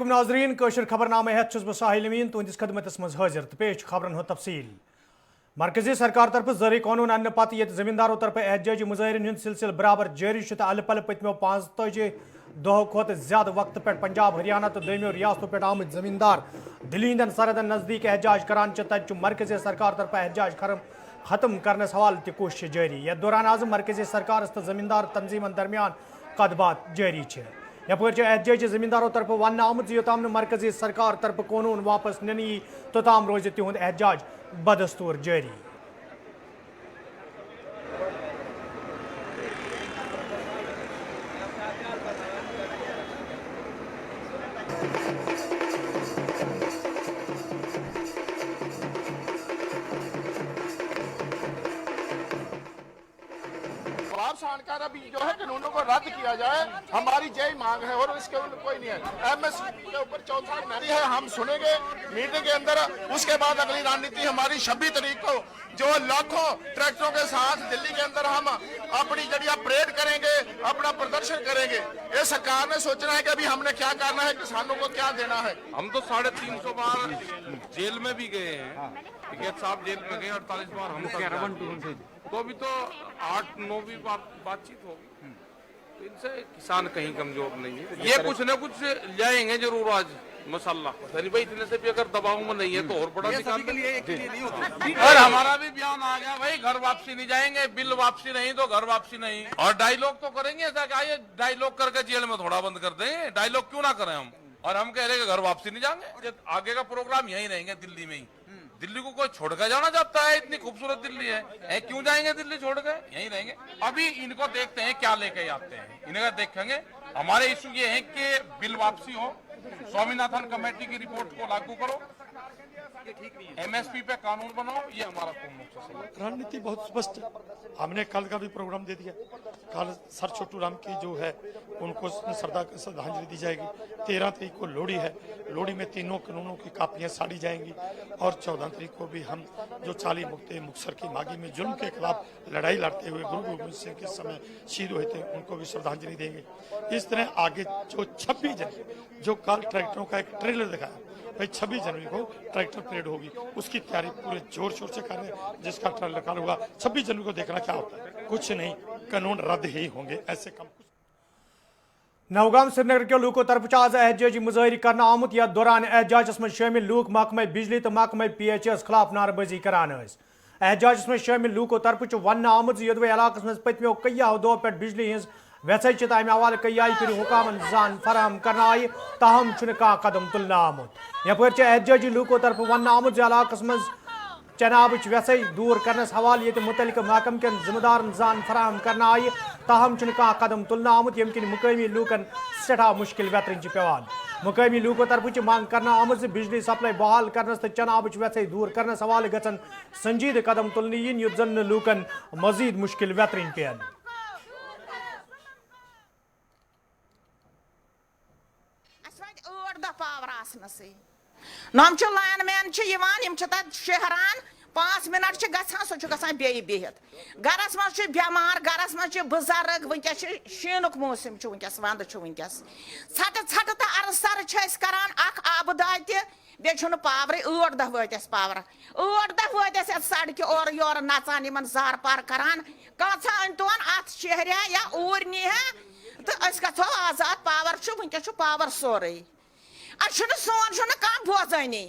नाजरीन कशर खबरनामे हेत बह साहिल अमीन तुंदिस खदमतस मज हाजिर तो पेश खबरन हो तफसील। मरकजी सरकार तरफ ज़री कानून अन्न पत ये जमींदारों तरफ एहतजाजी मुजाहरिन हंद सिलसिल बराबर जारी तो अल पल पतमो 45 दो खोत ज्यादा वक्त पे पंजाब हरियाणा तो दोमियो रियासतों पे आमद जमींदार दिल्ली हंदन सरहदन नजदीक एहतजाज करान तत मरकजी सरकार तरफ एहतजाज खत्म करने हवाल त कोशिश जारी। यथ दौरान आज मरकजी सरकार तो जमींदार तंजीमन दरमियान कत बात जारी है। यपर एहतजाजी जमींदारों तरफ वन आमुत योताम मरकजी सरकार तरफ कानून वापस ननी तोताम रोज तिहुंद एहतजाज बदस्तूर जारी। अभी जो है कानूनों को रद्द किया जाए, हमारी यही मांग है और इसके कोई नहीं है। एमएसपी के ऊपर चौथा नारी है, हम सुनेंगे मीटिंग के अंदर। उसके बाद अगली रणनीति हमारी 26 तारीख को जो लाखों ट्रैक्टरों के साथ दिल्ली के अंदर हम अपनी जड़िया परेड करेंगे, अपना प्रदर्शन करेंगे। ये सरकार ने सोचना है कि अभी हमने क्या करना है, किसानों को क्या देना है। हम तो 350 बार जेल में भी गए हैं, साहब जेल में गए 48 बार हम तो अभी तो 8-9 बातचीत होगी। तो इनसे किसान कहीं कमजोर नहीं है, ये कुछ न कुछ जाएंगे जरूर आज मसाला। भाई इतने से भी अगर दबाव में नहीं है तो और बड़ा किसान के लिए नहीं होता। और हमारा भी बयान आ गया भाई, घर वापसी नहीं जाएंगे, बिल वापसी नहीं तो घर वापसी नहीं। और डायलॉग तो करेंगे ऐसा कि आइए डायलॉग करके जेल में थोड़ा बंद कर देंगे, डायलॉग क्यों ना करें हम। और हम कह रहे हैं कि घर वापसी नहीं जाएंगे, आगे का प्रोग्राम यही रहेंगे दिल्ली में ही। दिल्ली को कोई छोड़ कर जाना चाहता है, इतनी खूबसूरत दिल्ली है, क्यों जाएंगे दिल्ली छोड़ कर, यहीं रहेंगे। अभी इनको देखते हैं क्या लेके आते हैं, इनका देखेंगे। हमारे इशू ये है कि बिल वापसी हो, स्वामीनाथन कमेटी की रिपोर्ट को लागू करो, एमएसपी पे कानून बनाओ, ये हमारा मुख्य रणनीति बहुत स्पष्ट है। हमने कल का भी प्रोग्राम दे दिया। कल सर छोटू राम की जो है उनको श्रद्धांजलि दी जाएगी। 13 तारीख को लोहड़ी है, लोहड़ी में तीनों कानूनों की कापियां साड़ी जाएंगी। और 14 तारीख को भी हम जो 40 मुक्ते मुक्तसर की मागी में जुल्म के खिलाफ लड़ाई लड़ते हुए गुरु गोबिंद सिंह के समय शहीद हुए थे, उनको भी श्रद्धांजलि देंगे। इस तरह आगे जो 26 जनवरी जो कल ट्रैक्टरों का एक ट्रेलर दिखाया भाई, 26 जनवरी को ट्रैक्टर परेड होगी, उसकी तैयारी पूरे जोर शोर से कर रहे हैं। जिसका ट्रेलर कल होगा 26 जनवरी को देखना क्या होता है। कुछ नहीं, कानून रद्द ही होंगे, ऐसे कम कुछ। नौगाम श्रीनगर के लूकों तरफ आज एहतजाजी मुजाहरी करना आमुत। यथ दौरान एहतजाजस में शामिल लूक महकमा बिजली तो महकमा PHS खिलाफ नारेबाजी करान। एहतजाजस में शामिल लूकों तरफ वन आमुत योदवे इलाकस में पतमो कईयाओ दो पे बिजली हज वैसे तमें हवाले कई फिर हुकामन जान फराहम करना आई, ताहम कह कदम तुलना आमुत। यपर एहतजाजी लूकों तरफ वन आमुत इलाकस में चनाब वैसे दूर करने हवाले ये मुतलिक महकम के जिम्मेदार जान फराहम करना आई, ताहम कह कदम तुलना आमुत यम किन मुकामी लूकन सठा मुश्किल वेतरन पेवान। मुकामी लूकों तरफ मांग करना आमुत से बिजली सप्लाई बहाल करने तो चनाब वैसे दूर करने हवाले गन संजीद कदम तुलने इन युत जन लूकन मजीद मुश्किल वेतरन पेन। नम लाइन मैन शहरान 5 मिनट गसान सह गसान बिहत गरस मज बेमार, गरस मज बुजुर्ग। वनकस शीनुक मौसम वनकस वंद वनकस छट तो अरसर करान आबदाय तु पावर 8 दह वस पावर 8 दह वस सड़क और योर नचान इन जार पार करान कसा अन तोन अत शहर या ऊर नी तो गो आजाद पावर वनकस पावर सोरे सोन कह बोजानी।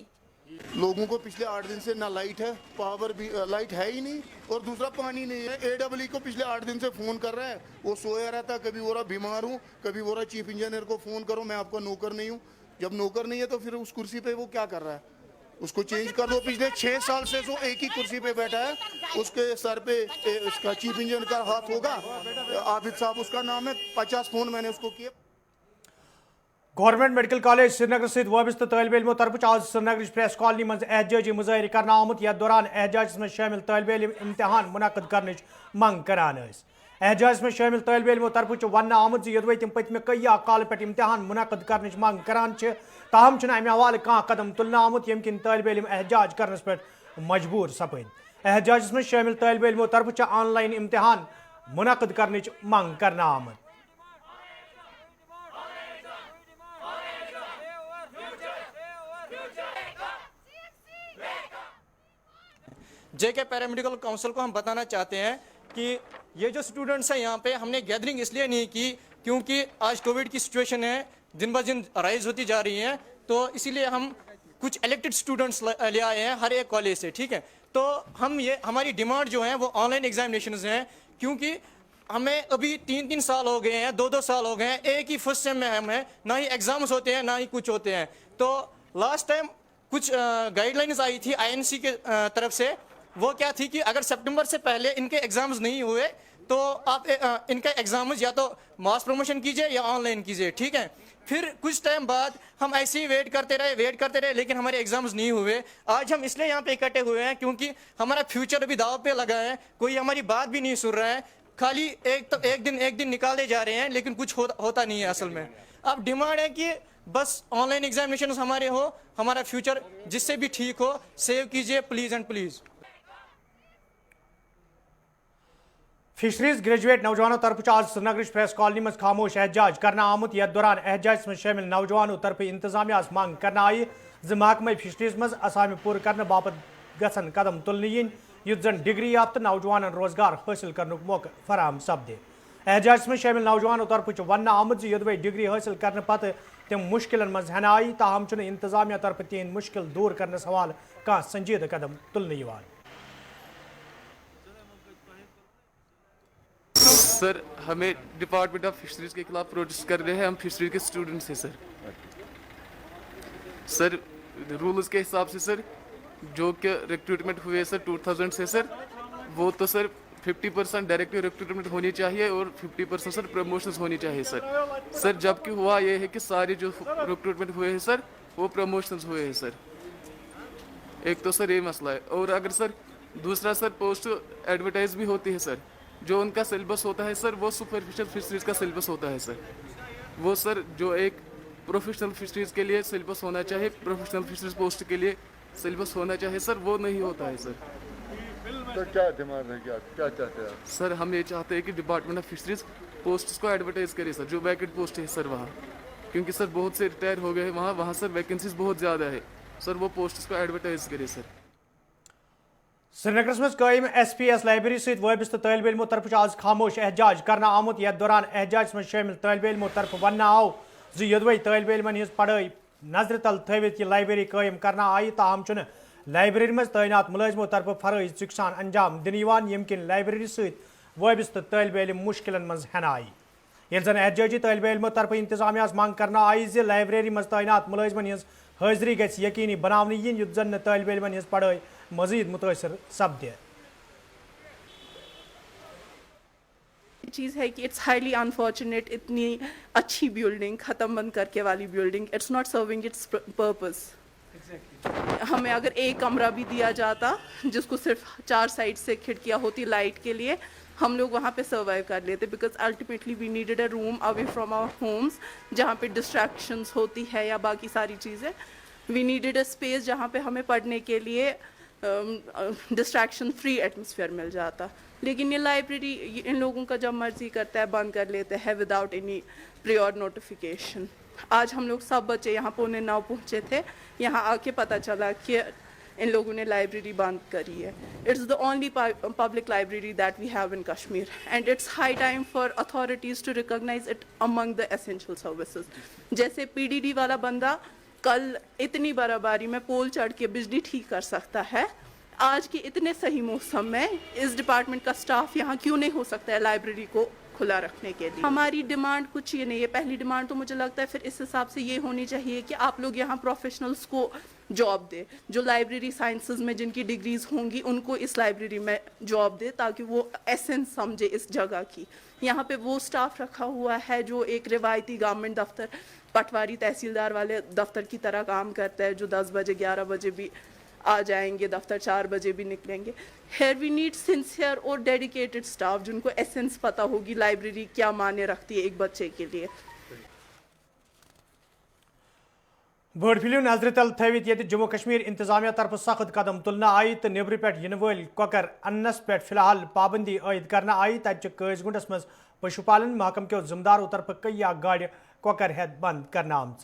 लोगों को पिछले 8 दिन से ना लाइट है, पावर भी लाइट है ही नहीं, और दूसरा पानी नहीं है। AEE को पिछले 8 दिन से फोन कर रहा है, वो सोया रहता, कभी वो रहा बीमार हूँ, कभी वो रहा चीफ इंजीनियर को फोन करो मैं आपका नौकर नहीं हूँ। जब नौकर नहीं है तो फिर उस कुर्सी पे वो क्या कर रहा है, उसको चेंज कर दो। पिछले 6 साल से जो एक ही कुर्सी पे बैठा है, उसके सर पे उसका चीफ इंजीनियर का हाथ होगा, आबिद साहब उसका नाम है। 50 फोन मैंने उसको किए। गवर्नमेंट मेडिकल कॉलेज श्रीनगर सहित वाबस्त तालिब इल्मों तरफ आज श्रीनगर प्रेस कॉलोनी मज एहतजाजी मुजाहरी करना आमुत। यथ दौरान एहतजाजस में शामिल तालिब इल्म इम्तिहान मुनक़द करने मंग करान। एहतजाजस में शामिल तालिब इल्मों तरफ वन आमुत योदवे तम पतमे कई काल पे इम्तिहान मुनक़द करने मंग करान, ताहम अमे हवाले कह कदम तुलना आमुत यम किन तालिब इल्म एहतजाज करने पे मजबूर सपद। एहतजाजस में शामिल तालिब इल्मों तरफ ऑनलाइन इम्तिहान मुनक़द करने मंग करना आमुत। JK पैरामेडिकल काउंसिल को हम बताना चाहते हैं कि ये जो स्टूडेंट्स हैं यहाँ पे हमने गैदरिंग इसलिए नहीं की क्योंकि आज कोविड की सिचुएशन है, दिन ब दिन राइज होती जा रही है, तो इसीलिए हम कुछ इलेक्टेड स्टूडेंट्स ले आए हैं हर एक कॉलेज से, ठीक है। तो हम ये हमारी डिमांड जो है वो ऑनलाइन एग्जामिनेशंस हैं, क्योंकि हमें अभी 3-3 साल हो गए हैं, 2-2 साल हो गए हैं, एक ही फर्स्ट सेम में हम हैं, ना ही एग्जाम्स होते हैं ना ही कुछ होते हैं। तो लास्ट टाइम कुछ गाइडलाइंस आई थी INC के तरफ से, वो क्या थी कि अगर सितंबर से पहले इनके एग्जाम्स नहीं हुए तो आप इनका एग्जाम्स या तो मास प्रमोशन कीजिए या ऑनलाइन कीजिए, ठीक है। फिर कुछ टाइम बाद हम ऐसे ही वेट करते रहे, लेकिन हमारे एग्जाम्स नहीं हुए। आज हम इसलिए यहाँ पे इकट्ठे हुए हैं क्योंकि हमारा फ्यूचर अभी दाव पे लगा है, कोई हमारी बात भी नहीं सुन रहा है, खाली एक दिन निकाले जा रहे हैं, लेकिन कुछ होता नहीं है असल में। अब डिमांड है कि बस ऑनलाइन एग्जामिनेशन हमारे हो, हमारा फ्यूचर जिससे भी ठीक हो, सेव कीजिए please and please. Fisheries graduate नौजवानों तरफ आज श्रीनगर प्रेस कॉलोनी में खामोश एहतजाज करना आमुत, यथ दौरान एहतजाज में शामिल नौजवानों तरफ इंतजामिया मांग करना आई महकमे फिशरीज मज असामी पूर करने बापत गसन कदम तुलने yin युथ जन डिग्री याफ्त नौजवान रोजगार हासिल करने मौका फराहम सपदे। एहतजाज में शामिल नौजवानों तरफ वन आमुत योदवे डिग्री हासिल करने पत तम मुश्किल मज हन आई, ताहम इंतजामिया तरफ तीन मुश्किल दूर करने सवाल कह संजीदा कदम तुलने। सर हमें डिपार्टमेंट ऑफ फिशरीज के खिलाफ प्रोटेस्ट कर रहे हैं, हम फिशरीज के स्टूडेंट्स हैं सर रूल्स के हिसाब से सर जो कि रिक्रूटमेंट हुए सर 2000 से सर, वो तो सर 50% डायरेक्ट रिक्रूटमेंट होनी चाहिए और 50% सर प्रमोशंस होनी चाहिए सर जबकि हुआ ये है कि सारे जो रिक्रूटमेंट हुए हैं सर वो प्रमोशंस हुए हैं सर। एक तो सर ये मसला है, और अगर सर दूसरा सर पोस्ट एडवर्टाइज भी होती है सर, जो उनका सिलेबस होता है सर वो सुपरफिशियल फिशरीज का सिलेबस होता है सर, वो सर जो एक प्रोफेशनल फिशरीज के लिए सिलेबस होना चाहिए, प्रोफेशनल फिशरीज पोस्ट के लिए सिलेबस होना चाहिए सर, वो नहीं होता है सर। तो क्या डिमांड है, क्या चाहते हैं सर? हम ये चाहते हैं कि डिपार्टमेंट ऑफ फिशरीज पोस्ट को एडवर्टाइज करे सर, जो वैकेंट पोस्ट है सर वहाँ, क्योंकि सर बहुत से रिटायर हो गए हैं वहाँ सर वैकेंसीज बहुत ज़्यादा है सर, वो पोस्ट को एडवर्टाइज करे सर। श्रीनगर मज कायम SPS लाइब्रेरी सहित वाबस्त तालिब इल्मों तरफ आज खामोश एहतजाज करना आमुत, यथ दौरान एहतजाज में शामिल तालिब इल्मों तरफ वन आओ योदवे तालिब इल्मन हज पढ़ाई नजर तल थवित यह लाइब्रेरी कायम करना आई, ताहम लाइब्रेरी में तैनात मुलाजिमों तरफ फरज चुकसान अंजाम दिन यम किन लाइब्रेरी सहित वाबस्त तालिब इल्म मुश्किल मज हन आई। यह जन एहतजाजी तालिब इल्मों तरफ इंतजामिया मांग करना आई जे लाइब्रेरी में तैनात मुलाजिमन हज हाजिरी गि यकीनी बनाने yin युथ जन तालिब इल्मन हज पढ़ाई मजीद मुतासर सपदे। चीज़ है कि इट्स हाईली अनफॉर्चुनेट इतनी अच्छी बिल्डिंग ख़त्म बंद करके वाली building, it's not serving it's purpose. हमें अगर एक कमरा भी दिया जाता जिसको सिर्फ 4 साइड से खिड़कियाँ होती लाइट के लिए, हम लोग वहाँ पे सर्वाइव कर लेते, because ultimately we needed a room away from our homes जहाँ पे डिस्ट्रैक्शंस होती है या बाकी सारी चीज़ें। वी नीडेड अ स्पेस जहाँ पे हमें पढ़ने के लिए डिस्ट्रैक्शन फ्री एटमॉस्फेयर मिल जाता, लेकिन ये लाइब्रेरी इन लोगों का जब मर्जी करता है बंद कर लेते हैं विदाउट एनी प्रियर नोटिफिकेशन। आज हम लोग सब बच्चे यहाँ 8:45 पहुँचे थे, यहाँ आके पता चला कि इन लोगों ने लाइब्रेरी बंद करी है। It's the only public library that we have in Kashmir and it's high time for authorities to recognize it among the essential services. जैसे PDD वाला बंदा कल इतनी बर्फबारी में पोल चढ़ के बिजली ठीक कर सकता है, आज के इतने सही मौसम में इस डिपार्टमेंट का स्टाफ यहाँ क्यों नहीं हो सकता है लाइब्रेरी को खुला रखने के लिए। हमारी डिमांड कुछ ये नहीं है, पहली डिमांड तो मुझे लगता है फिर इस हिसाब से ये होनी चाहिए कि आप लोग यहाँ प्रोफेशनल्स को जॉब दे, जो लाइब्रेरी साइंसेज में जिनकी डिग्रीज होंगी उनको इस लाइब्रेरी में जॉब दे, ताकि वो एसेंस समझे इस जगह की। यहाँ पे वो स्टाफ रखा हुआ है जो एक रिवायती गवर्नमेंट दफ्तर, पटवारी तहसीलदार वाले दफ्तर की तरह काम करता है, जो 10 बजे 11 बजे भी आ जाएंगे दफ्तर, 4 बजे भी निकलेंगे। हेयर वी नीड सिंसियर और डेडिकेटेड स्टाफ जिनको एसेंस पता होगी लाइब्रेरी क्या मायने रखती है एक बच्चे के लिए। बर्ड फ्लू नजर तल थवित ये जम्मू कश्मीर इंतजामिया तरफ सख्त कदम तुलना आई तो नेबर पे इन वल कॉकर अन्नस पे फिलहाल पाबंदी आयद करना आई। तक कैसगुंडस मज पशुपालन महकम के जिम्मेदारों तरफ कई गाड़ कॉकर हेत बंद करना आम।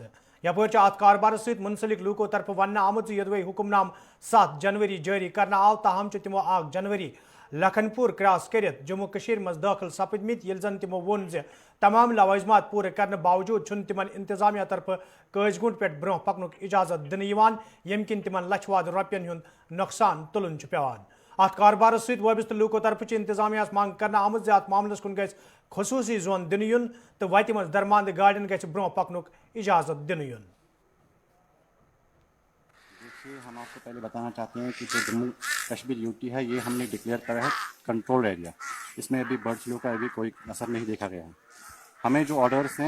یپٲرۍ چھُ اتھ کاربارس سۭتۍ منسلک لوٗکو طرفہٕ وننہٕ آمُت زِ یوٚدوے حُکمنام 7 جنوری جٲری کرنہٕ آو تاہم چھِ تِمو 1 جنوری لکھن پوٗر کراس کٔرِتھ جموں کٔشیٖرِ منٛز دٲخل سپٕدمٕتۍ ییٚلہِ زن تِمو ووٚن زِ تمام لوازمات پوٗرٕ کرنہٕ باوجوٗد چھُنہٕ تِمن انتظامیہ طرفہٕ قٲضۍ گوٗنٛٹ پٮ۪ٹھ برٛونٛہہ پکنُک اجازت دِنہٕ یِوان ییٚمہِ کِنۍ تِمن لچھِ وادٕ رۄپین ہُنٛد نۄقصان تُلُن چھُ پیوان اتھ کاربارس سۭتۍ وابستہٕ لوٗکو طرفہٕ چھِ انتظامیہس منٛگ کرنہٕ آمٕژ زِ اتھ معاملس کُن گژھِ خصوٗصی زون دِنہٕ یُن تہٕ وتہِ منٛز درماندٕ گاڑٮ۪ن گژھِ برٛونٛہہ پکنُک اجازت دِنہٕ یُن. ہم آپ کو پہلے بتانا چاہتے ہیں کہ جو جموں کشمیر یوٹی ہے یہ ہم نے ڈکلیئر کرا ہے کنٹرول ایریا. اس میں ابھی برڈ فلو کا ابھی کوئی اثر نہیں دیکھا گیا ہے. ہمیں جو آرڈرس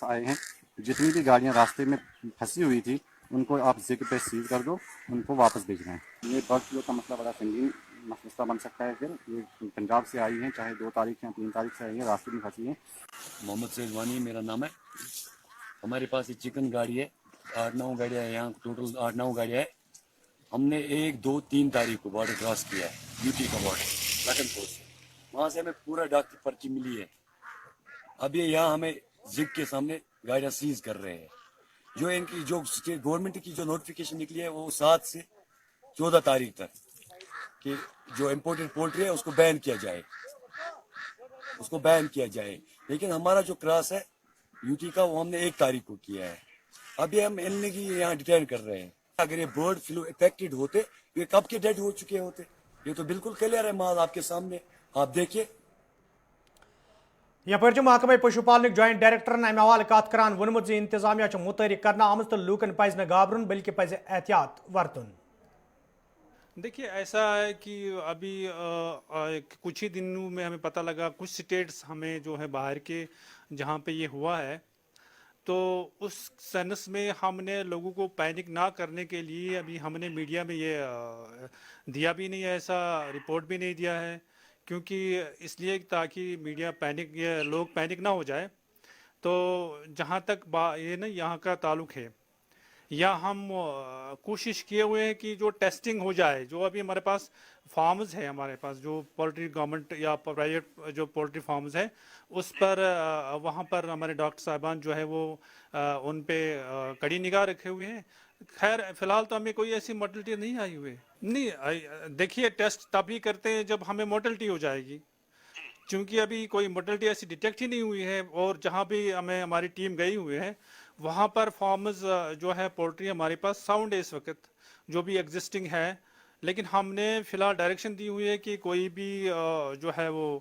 آئے ہیں جتنی بھی گاڑیاں راستے میں پھنسی ہوئی تھی ان کو آپ ذکر پہ سیل کر دو, ان کو واپس بھیجنا ہے. یہ برڈ فلو کا مسئلہ بڑا سنگین مسئلہ بن سکتا ہے. پھر یہ پنجاب سے آئی ہیں, چاہے 2 تاریخ یا 3 تاریخ سے آئی ہیں, راستے میں پھنسی ہیں. محمد سید وانی میرا نام ہے. ہمارے پاس یہ چکن گاڑی ہے, 8-9 گاڑیاں ہیں یہاں, ٹوٹل 8-9 گاڑیاں ہیں. ہم نے 1, 2, 3 تاریخ کو بارڈر کراس کیا ہے, یوٹی کا بارڈر لکھن پور سے. وہاں سے ہمیں پورا ڈاک کی پرچی ملی ہے. اب یہ یہاں ہمیں زگ کے سامنے گاڑیاں سیز کر رہے ہیں. جو ان کی جو گورنمنٹ کی جو نوٹیفیکیشن نکلی ہے وہ 7 سے 14 تاریخ تک کہ جو امپورٹڈ پولٹری ہے اس کو بین کیا جائے, لیکن ہمارا جو کراس ہے یوٹی کا وہ ہم نے 1 تاریخ کو کیا ہے. اب یہ ہم ان کی یہاں ڈیٹین کر رہے ہیں. اگر یہ برڈ فلو افیکٹڈ ہوتے یہ کب کے ڈیڈ ہو چکے ہوتے. یہ تو بالکل کلیئر ہے مال آپ کے سامنے, آپ دیکھیے. یپٲرۍ محکمہ پشو پالنٕکۍ جوائنٹ ڈائریکٹرن امہِ حوالہٕ کتھ کران ووٚنمُت زِ انتظامیہ چھُ متحرک کرنہٕ آمٕژ تہٕ لوٗکن پزِ نہٕ گابرُن بلکہ پزِ احتیاط ورتُن. دیکھیے ایسا ہے کہ ابھی کچھ ہی دنوں میں ہمیں پتہ لگا کچھ سٹیٹس ہمیں جو ہے باہر کے جہاں پہ یہ ہوا ہے, تو اس سینس میں ہم نے لوگوں کو پینک نہ کرنے کے لیے ابھی ہم نے میڈیا میں یہ دیا بھی نہیں ہے, ایسا رپورٹ بھی نہیں دیا ہے, کیونکہ اس لیے تاکہ میڈیا پینک لوگ پینک نہ ہو جائے. تو جہاں تک یہ نا یہاں کا تعلق ہے, یا ہم کوشش کیے ہوئے ہیں کہ جو ٹیسٹنگ ہو جائے, جو ابھی ہمارے پاس فارمز ہیں, ہمارے پاس جو پولٹری گورنمنٹ یا پرائیویٹ جو پولٹری فارمز ہیں اس پر وہاں پر ہمارے ڈاکٹر صاحبان جو ہے وہ ان پہ کڑی نگاہ رکھے ہوئے ہیں. خیر فی الحال تو ہمیں کوئی ایسی مورٹلٹی نہیں آئی ہوئی. نہیں دیکھیے ٹیسٹ تب ہی کرتے ہیں جب ہمیں مورٹلٹی ہو جائے گی, چونکہ ابھی کوئی مورٹلٹی ایسی ڈیٹیکٹ ہی نہیں ہوئی ہے. اور جہاں بھی ہماری ٹیم گئی ہوئی ہے وہاں پر فارمز جو ہے پولٹری ہمارے پاس ساؤنڈ ہے اس وقت جو بھی ایگزسٹنگ ہے, لیکن ہم نے فی الحال ڈائریکشن دی ہوئی ہے کہ کوئی بھی جو ہے وہ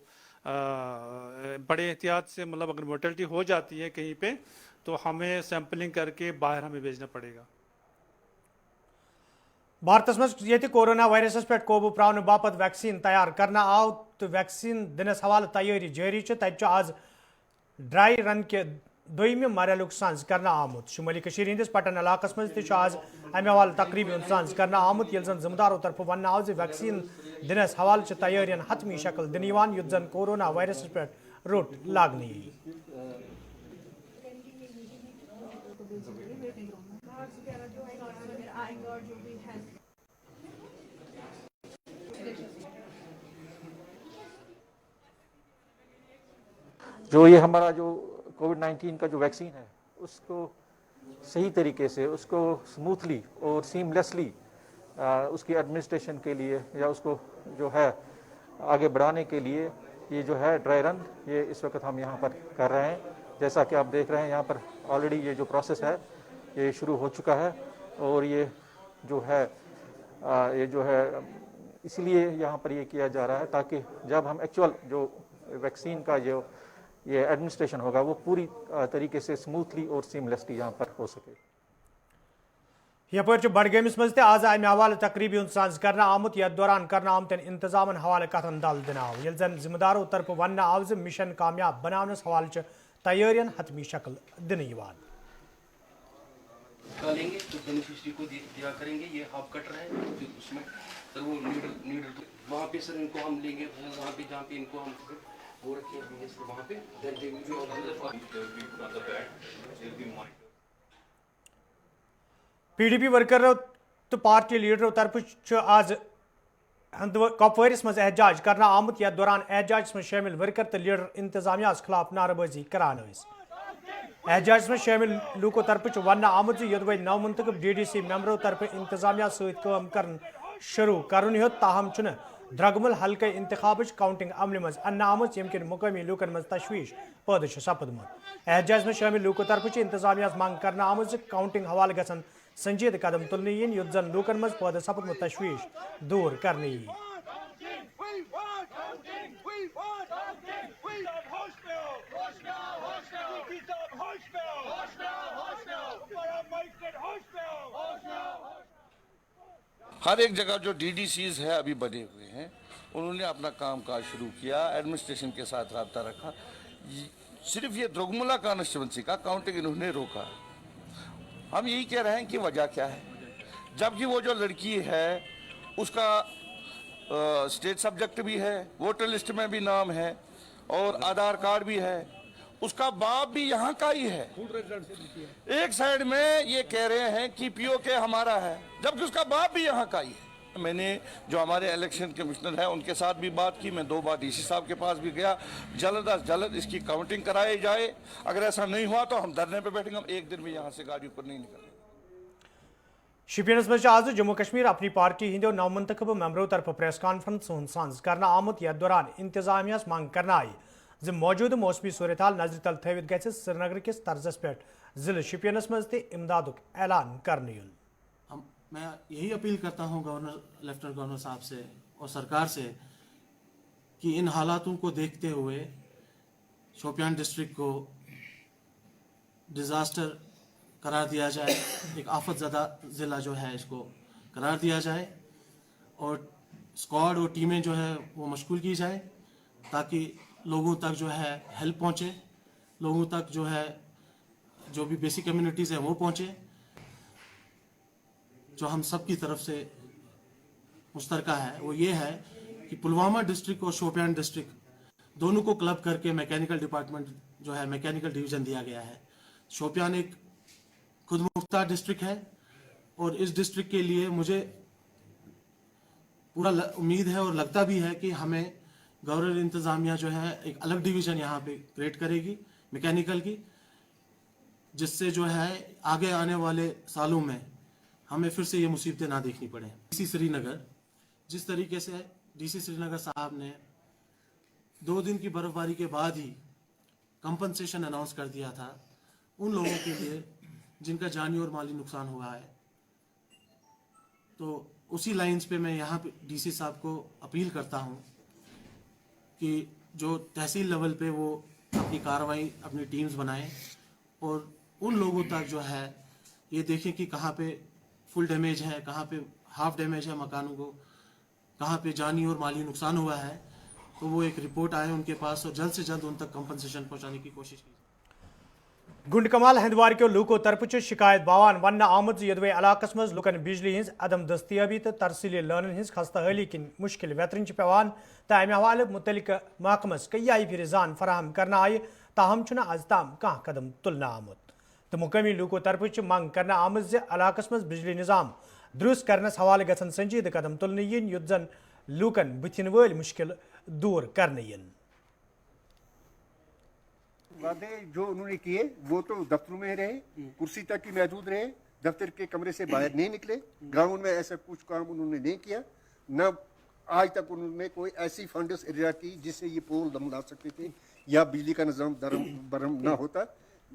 بڑے احتیاط سے, مطلب اگر مورٹلٹی ہو جاتی ہے کہیں پہ تو ہمیں سیمپلنگ کر کے باہر ہمیں بھیجنا پڑے گا. بھارتس مز یہ کورونا وائرسس پہ قوبو پراؤن باپت ویکسین تیار کرنا آو تو ویکسین دنس حوالہ تیاری جاری. تب آز ڈرائی رن کے دویمہ مرحلک سنز کرنا آمت. شمالی کشیر ہندس پٹن علاقہ مز آز امہ حوالہ تقریبی سنز کرنا آمت, یل زن ذمہ داروں طرف ون آو ویکسین دنس حوالہ تیارین حتمی شکل دن یت زن کورونا وائرس پہ روٹ لاگنہ یی. جو یہ ہمارا جو کووڈ-19 کا جو ویکسین ہے اس کو صحیح طریقے سے, اس کو سموتھلی اور سیملیسلی اس کی ایڈمنسٹریشن کے لیے یا اس کو جو ہے آگے بڑھانے کے لیے یہ جو ہے ڈرائی رن یہ اس وقت ہم یہاں پر کر رہے ہیں. جیسا کہ آپ دیکھ رہے ہیں یہاں پر آلریڈی یہ جو پروسیس ہے یہ شروع ہو چکا ہے, اور یہ جو ہے اس لیے یہاں پر یہ کیا جا رہا ہے تاکہ جب ہم ایکچوئل جو ویکسین کا جو یہ ایڈمنسٹریشن ہوگا وہ پوری طریقے سے سموتھلی اور سیملیسلی یہاں پر ہو سکے. یپر بڈگامس مز آز امہ حوالہ تقریبی سنز کرنا آمت, یتھ دوران کرنا آمتن انتظامن حوالہ کتن دل دن آو, یل زن ذمہ داروں طرف ون آو مشن کامیاب بنانس حوالہ تیارین حتمی شکل دن یوان. لیں گے تو بینیفیشری کو دیا کریں گے. یہ ہاف کٹر ہے اس میں سر وہ نیڈل وہاں پہ سر ان کو ہم لیں گے وہاں پہ جہاں پہ ان کو ہم وہ رکھے ہوں گے سر وہاں پہ. پی ڈی پی ورکرو تو پارٹی لیڈرو طرف آز کپوارس مز احتجاج کرنا آمت, یتھ دوران احتجاجس مز شامل ورکر تو لیڈر انتظامیہ خلاف نعرہ بازی کران. एहतजाज में शामिल लूको तरफ वन आमुत योदवे नव मुंतखब DDC मेंबरों तरफ इंतजामिया सहित काम करन शुरू करन हो ताहम चुन द्रगमुल हल्के इंतखाब काउंटिंग अमल मज अन्न आमुत यमकिन मुकामी लूकन मज तशवीश पैदा सपदमुत एहतजाज में शामिल लूको तरफ इंतजामिया मांग करना आमुत काउंटिंग हवाले गसन संजीद कदम तुलने यिन युत जन लूकन मज पैदा सपदमुत तशवीश दूर करने यी हर एक जगह जो DDCs है अभी बने हुए हैं उन्होंने अपना काम काज शुरू किया, एडमिनिस्ट्रेशन के साथ रब्ता रखा। सिर्फ ये द्रगमुला कॉन्स्टिट्यूंसी का काउंटिंग इन्होंने रोका। हम यही कह रहे हैं कि वजह क्या है, जबकि वो जो लड़की है उसका स्टेट सब्जेक्ट भी है, वोटर लिस्ट में भी नाम है और आधार कार्ड भी है, उसका बाप भी यहाँ का ही है। एक साइड में ये कह रहे हैं कि POK हमारा है, जबकि उसका बाप भी यहाँ का ही है। मैंने जो हमारे इलेक्शन कमिश्नर है उनके साथ भी बात की, मैं 2 बार DC साहब के पास भी गया, जल्द अज जल्द इसकी काउंटिंग कराई जाए। अगर ऐसा नहीं हुआ तो हम धरने पे बैठेंगे, हम एक दिन में यहाँ से गाड़ी ऊपर नहीं निकलेंगे। शिपियनस में आज जम्मू कश्मीर अपनी पार्टी हिंदो नव मुंतखब मेंबरों तरफ प्रेस कॉन्फ्रेंस सांस करना आमुत यथ दौरान इंतजामिया मांग करना आई जो मौजूद मौसमी सूरत हाल नजर तल थवित गि श्रीनगर किस तर्जस पे जिले शिपियनस मज इमदाद ऐलान करने युन। मैं यही अपील करता हूं गवर्नर, लेफ्टिनेंट गवर्नर साहब से और सरकार से कि इन हालातों को देखते हुए शोपियान डिस्ट्रिक्ट को डिज़ास्टर करार दिया जाए, एक आफत ज़दा ज़िला जो है इसको करार दिया जाए और स्क्वाड और टीमें जो है वो मशगूल की जाए ताकि लोगों तक जो है हेल्प पहुँचे, लोगों तक जो है जो भी बेसिक कम्युनिटीज़ हैं वो पहुँचे। जो हम सब की तरफ से मुश्तरका है वो ये है कि पुलवामा डिस्ट्रिक्ट और शोपियान डिस्ट्रिक्ट दोनों को क्लब करके मैकेनिकल डिपार्टमेंट जो है मैकेनिकल डिवीज़न दिया गया है। शोपियान एक खुद मुख्तार डिस्ट्रिक्ट है और इस डिस्ट्रिक्ट के लिए मुझे पूरा उम्मीद है और लगता भी है कि हमें गवर्नर इंतज़ामिया जो है एक अलग डिवीज़न यहाँ पे क्रिएट करेगी मैकेनिकल की, जिससे जो है आगे आने वाले सालों में हमें फिर से ये मुसीबतें ना देखनी पड़े। DC श्रीनगर, जिस तरीके से DC श्रीनगर साहब ने 2 दिन की बर्फबारी के बाद ही कंपनसेशन अनाउंस कर दिया था उन लोगों के लिए जिनका जानी और माली नुकसान हुआ है, तो उसी लाइंस पे मैं यहाँ पे DC साहब को अपील करता हूँ कि जो तहसील लेवल पे वो अपनी कार्रवाई अपनी टीम्स बनाएं और उन लोगों तक जो है ये देखें कि कहाँ पे फुल डैमेज है, कहाँ पे हाफ डैमेज है मकानों को, कहाँ पे जानी और माली नुकसान हुआ है, तो वो एक रिपोर्ट आए उनके पास और जल्द से जल्द उन तक कंपनसेशन पहुँचाने की कोशिश की। गुंड कमाल हंदवार के लूको तरफ शिकायत बावान वन आमुत यदवे इलाकस मज लुकन बिजली हज अदम दस्तियाबी तो तरसीली लानन हज खस्ता हाली किन मुश्किल वेतरन पेवान तो अमे हवाले मुतलिक महकमस कई फिर जान फराहम करना आय ताहम आज ताम कह कदम तुलना आमुत तो मुकामी लूको तरफ मंग करना आमुत इलाकस मज बिजली निज़ाम दुरुस्त करनस हवाले गसन संजीद कदम तुलने yin युत जन लूकन बुथिन वल मुश्किल दूर करने yin। वादे जो उन्होंने किए वो तो दफ्तरों में रहे, कुर्सी तक ही मौजूद रहे, दफ्तर के कमरे से बाहर नहीं निकले, ग्राउंड में ऐसा कुछ काम उन्होंने नहीं किया, न आज तक उन्होंने कोई ऐसी फंड्स एरिया की जिससे ये पोल दम ला सकते थे या बिजली का निज़ाम बरम ना होता,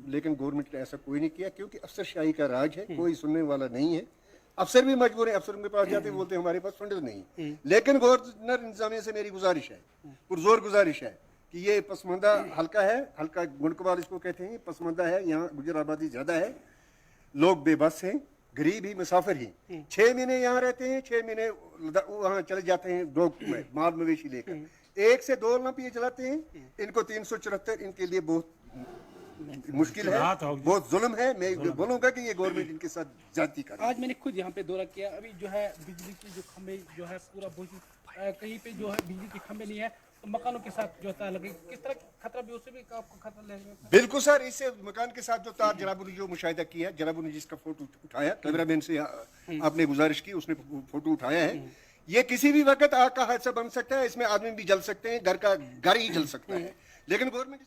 लेकिन गवर्नमेंट ने ऐसा कोई नहीं किया क्योंकि अफसरशाही का राज है, कोई सुनने वाला नहीं है। अफसर भी मजबूर है, अफसरों के पास जाते बोलते हमारे पास फंड नहीं, लेकिन गवर्नर इंतजामिया से मेरी गुजारिश है, पुरजोर गुजारिश है कि ये पसमानदा हल्का है, हल्का गुंडकबाल इसको कहते हैं, पसमानदा है, यहाँ गुजर आबादी ज़्यादा है, लोग बेबस हैं, गरीब ही मुसाफिर ही 6 महीने यहाँ रहते हैं, 6 महीने वहाँ चले जाते हैं डॉग में माल मवेशी लेकर, 1 से 2 लंप ये चलाते हैं, इनको 374 इनके लिए बहुत मुश्किल है, बहुत जुल्म है। मैं बोलूँगा कि ये गवर्नमेंट इनके साथ जाती कर। आज मैंने खुद यहाँ पे दौरा किया, अभी जो है बिजली की जो खंभे जो है पूरा कहीं पे जो है बिजली के खंभे नहीं है, तो मकानों के साथ जो तार लगे किस तरह खतरा भी, उससे भी आपको खतरा लगेगा? बिल्कुल सर, इससे मकान के साथ जो तार जनाब ने जो मुशाहिदा किया, जनाब ने जिसका फोटो उठाया, कैमरामैन से आपने गुजारिश की, उसने फोटो उठाया है, ये किसी भी वक्त आग का हादसा बन सकता है, इसमें आदमी भी जल सकते हैं, घर ही जल सकता है, लेकिन गवर्नमेंट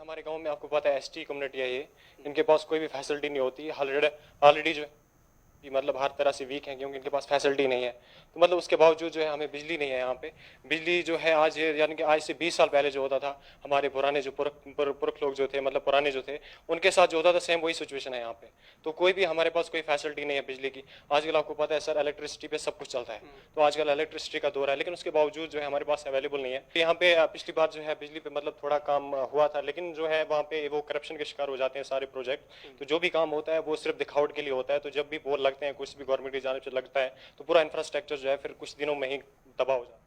हमारे गांव में आपको पता है ST कम्युनिटी है ये, इनके पास कोई भी फैसिलिटी नहीं होती, ऑलरेडी जो कि मतलब हर तरह से वीक हैं क्योंकि इनके पास फैसिलिटी नहीं है। तो मतलब उसके बावजूद जो है हमें बिजली नहीं है यहाँ पे। बिजली जो है आज यानी कि आज से 20 साल पहले जो होता था, हमारे पुराने जो पुरख लोग जो थे, मतलब पुराने जो थे, उनके साथ जो होता था सेम वही सिचुएशन है यहाँ पे। तो कोई भी हमारे पास कोई फैसिलिटी नहीं है बिजली की। आजकल आपको पता है सर इलेक्ट्रिसिटी पे सब कुछ चलता है, तो आजकल इलेक्ट्रिसिटी का दौर है, लेकिन उसके बावजूद जो है हमारे पास अवेलेबल नहीं है। यहाँ पे पिछली बार जो है बिजली पे मतलब थोड़ा काम हुआ था, लेकिन जो है वहाँ पे वो करप्शन के शिकार हो जाते हैं सारे प्रोजेक्ट। तो जो भी काम होता है वो सिर्फ दिखावट के लिए होता है। तो जब भी बोल लगते हैं, कुछ भी गवर्नमेंट की जानिब से लगता है, तो पूरा इंफ्रास्ट्रक्चर जो है फिर कुछ दिनों में ही तबाह हो जाता है।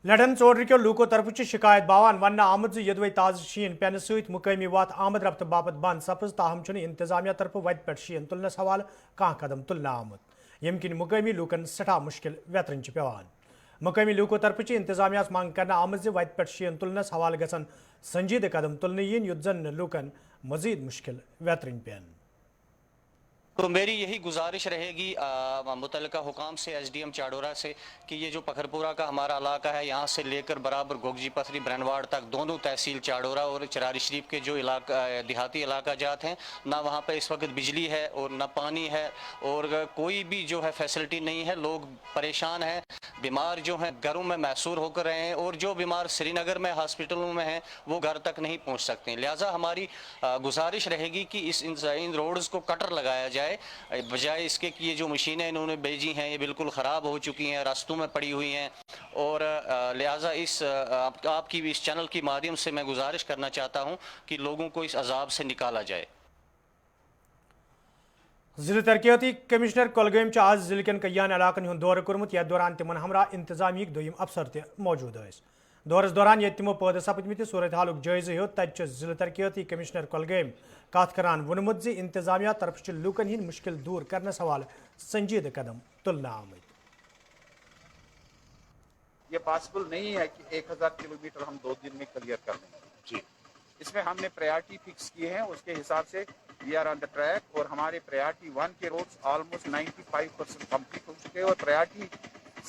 लडन चौधरी लूको तरफ शिकायत बावान वन आमद यदवे ताज शीन पेन सत मुकामी वत आमद रफ्त बाबत बंद सपज, ताहम इंतजामिया तरफ वत पे शीन तुलनस हवाल कह कदम तुलना आमुत, यम किन मुकामी लूकन सठा मुश्किल वेतरन पेवान। मुकामी लूको तरफ इंतजामिया मांग कर आमद वत पे शीन तुलनस हवाल गसन संजीद कदम तुलन yin युत जन लूकन मजीद मुश्किल वेतरन पेन। तो मेरी यही गुजारिश रहेगी मुतल्लिका हुकाम से, SDM चाडोरा से, कि ये जो पखरपुरा का हमारा इलाका है, यहाँ से लेकर बराबर गोगजी पथरी ब्रनवाड़ तक दोनों तहसील चाडोरा और चरारी शरीफ के जो इलाका देहाती इलाका जात हैं, ना वहाँ पे इस वक्त बिजली है और ना पानी है और कोई भी जो है फैसिलिटी नहीं है। लोग परेशान हैं, बीमार जो हैं घरों में महसूर होकर रहे हैं और जो बीमार श्रीनगर में हॉस्पिटलों में हैं वो घर तक नहीं पहुँच सकते हैं। लिहाजा हमारी गुजारिश रहेगी कि इन रोड्स को कटर लगाया जाए, बजाय इसके कि ये जो मशीनें इन्होंने भेजी हैं ये बिल्कुल ख़राब हो चुकी हैं, रास्तों में पड़ी हुई हैं। और लिहाजा इस आपकी भी इस चैनल के माध्यम से मैं गुजारिश करना चाहता हूं कि लोगों को इस अजाब से निकाला जाए। जिले तरक्याती कमिश्नर कोलगम आज जिले कन कयान इलाकन हुंद दौर कोर्मुत, यथ दौरान तिमन हमरा इंतजामिया दोयम अफसर ते मौजूद थे। दौरस दौरान ये तिमो पैदा सपदमित सूरत हालुक जायज़ हेत, तत जिले तरक्याती कमिश्नर कोलगम कत करान वोनमुत ज इंतजामिया तरफ लूकन हिंद मुश्किल दूर करने सवाल संजीद कदम तुलना आमद। ये पॉसिबल नहीं है कि 1000 किलोमीटर हम 2 दिन में क्लियर कर लें जी। इसमें हमने प्रायोरिटी फिक्स किए हैं, उसके हिसाब से we are on the track और हमारे प्रायोरिटी 1 के रोड्स ऑलमोस्ट 95% कंप्लीट हो चुके हैं और प्रायोरिटी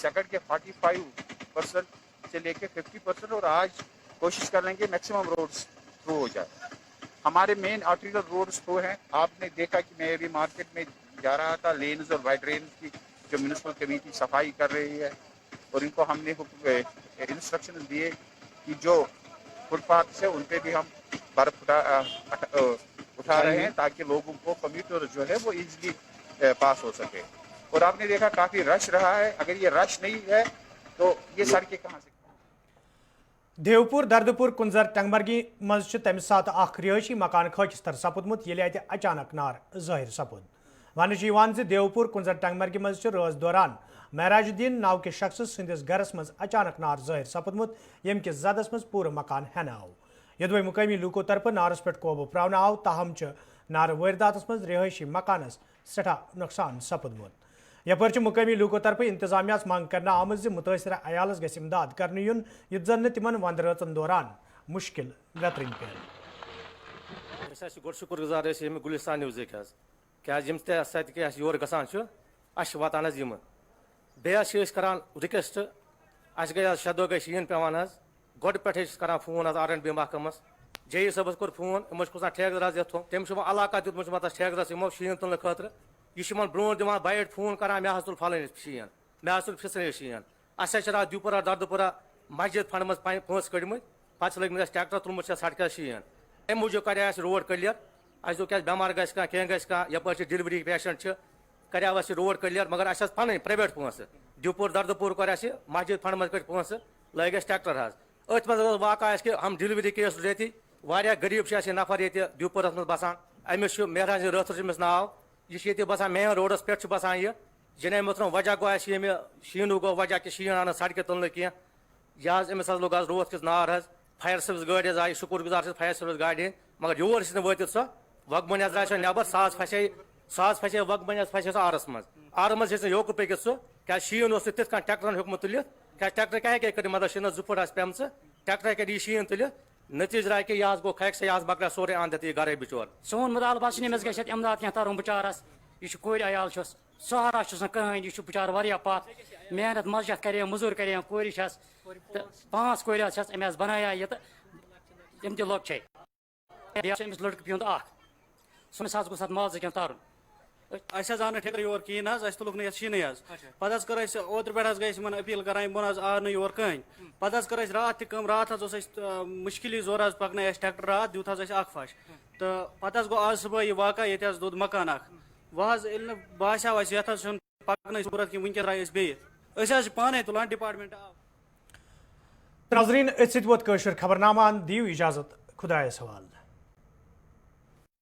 सेकंड के 45% से लेके 50% और आज कोशिश कर लेंगे मैक्सिमम रोड्स थ्रू हो जाए। हमारे मेन आर्टिकल रोड्स थ्रू हैं। आपने देखा कि मैं अभी मार्केट में जा रहा था, लेन्स और वाइड रेंज की जो म्यूनिसिपल कमेटी सफाई कर रही है और इनको हमने इंस्ट्रक्शन दिए कि जो फुटपाथ से उन पे भी हम बर्फ उठा रहे हैं ताकि लोगों को कम्यूटर जो है वो इजीली पास हो सके। और आपने देखा काफी रश रहा है, अगर ये रश नहीं है तो ये सड़कें कहाँ से। देवपुर दर्दपुर कुंजर टंगमर्गी मज तम सात रिहायशी मकान खाकिस्तर सपुदमुत ये अत अचानक नार जाहिर सपुद। वन देवपुर कुंजर टंगमर्गी मज राज दौरान महराजुद्दीन नाव के शख्स सदिस घरस मज अचानक नार जाहिर सपुदमुत, यम कि जदस मज पूरा मकान हेन आव। यदवे मुकामी लूको तरफ नारस पे काबू प्रावन आव, ताहम नार वारदात मज रिहायशी मकानस सठा नुकसान सपुदमुत। यपर मुकामी लूको तरफ इंतजामिया मांग करना आमद मुतासर अयालस गस इमदाद करने युन युत जन तिमन वंद रचन दौरान मुश्किल वेतरन पे। गोड शुक्र गुजार गुलिस्तान न्यूज़ क्या यम योर गसान वातान बे करान रिक्वेस्ट अस गई 6 दह गई शीन पेवान गोड पे करान फोन R&B महकमस JE सबस कोर फोन इमो ठेकेदार तम इलाका दित ठेकेदार यमो शीन तुलने खतर यह ब्रो दिवान बाइट फोन करान मे तुल फलन शीन मे तुल फिसर शीन अस द्यूपुरा दर्दपुरा मस्जिद फंड मज पोस कड़म पे लगे ट्रैक्टर तुलमुत सड़क शीन अमे मूजूब कर रोड क्लियर अस दो क्या बेमार गह यपर डिलीवरी पेशेंट कर रोड क्लियर मगर अस पन प्राइवेट पोस द्यूपुर दर्दपुर कर मस्जिद फंड मज पोस लग ट्रैक्टर अथ मज वाक़ा कि हम डिलीवरी केस रेती वारिया गरीब नफर ये द्यूपुरस मज बसान अमिस मेहराज रथर अमिस नाव यह बसान मेन रोडस पे बसान यह जने मतलब वजह गो शीन गो वजह कि शीन आन सड़क तुल कह यह अमिस लोग आज रोथ किस नार फायर सर्विस गाड़ी आई शुक्र गुजार फायर सर्विस गाड़ी मगर योर वात सो वगमन नबर सास फसे वगमन फसे सो आरस मज योक पे सो क्या शीन तिथ ट्रैक्टर हेकमुत तुल क्या ट्रैक्टर क्या कर मतलब शीन 2 फुट पेम ट्रैक्टर कर शीन तुल नतीज राय कि यह गो खक यह बकरा सोरे आंदत यह गर बिचोर सोन मुतालबा अमस गत इमदाद क्या तरह बिचारस यह कोर अयाल सहारा कहें यह बिचार वारिया पथ मेहनत मस्जिद करे मजूर करे कोर 5 कोर अमस बनाया ये تم تہ لۄکچے بیٚیہِ چھُ أمِس لٔڑکہٕ پیوٚنٛد اکھ سُہ حظ گوٚژھ اتھ مازٕ کینٛہہ ترُن اَسہِ حظ آو نہٕ ٹھیکہٕ یور کِہیٖنۍ حظ اَسہِ تُلُکھ نہٕ یَتھ شیٖنٕے حظ پَتہٕ حظ کٔر اَسہِ اوترٕ پٮ۪ٹھ حظ گٔے أسۍ یِمن أپیٖل کَران یِمن حظ آو نہٕ یور کٕہٕنۍ پَتہٕ حظ کٔر اَسہِ راتھ تہِ کٲم راتھ حظ اوس اَسہِ مُشکِلی زورٕ حظ پَکنٲے اَسہِ ٹرٛیکٹر راتھ دیُت حظ اَسہِ اکھ فش تہٕ پَتہٕ حظ گوٚو آز صُبحٲے یہِ واقع ییٚتہِ حظ دوٚد مکان اکھ وۄنۍ حظ ییٚلہِ نہٕ باسیو اَسہِ یَتھ حظ چھُنہٕ پَکنٕچ ضروٗرت کینٛہہ وٕنکٮ۪ن درٛاے أسۍ بیٚیہِ أسۍ حظ چھِ پانَے تُلان ڈِپاٹمٮ۪نٛٹ آو ناظریٖن أتھۍ سۭتۍ ووت کٲشُر خبرنامہ دِیِو اِجازت خۄدایَس حوالہٕ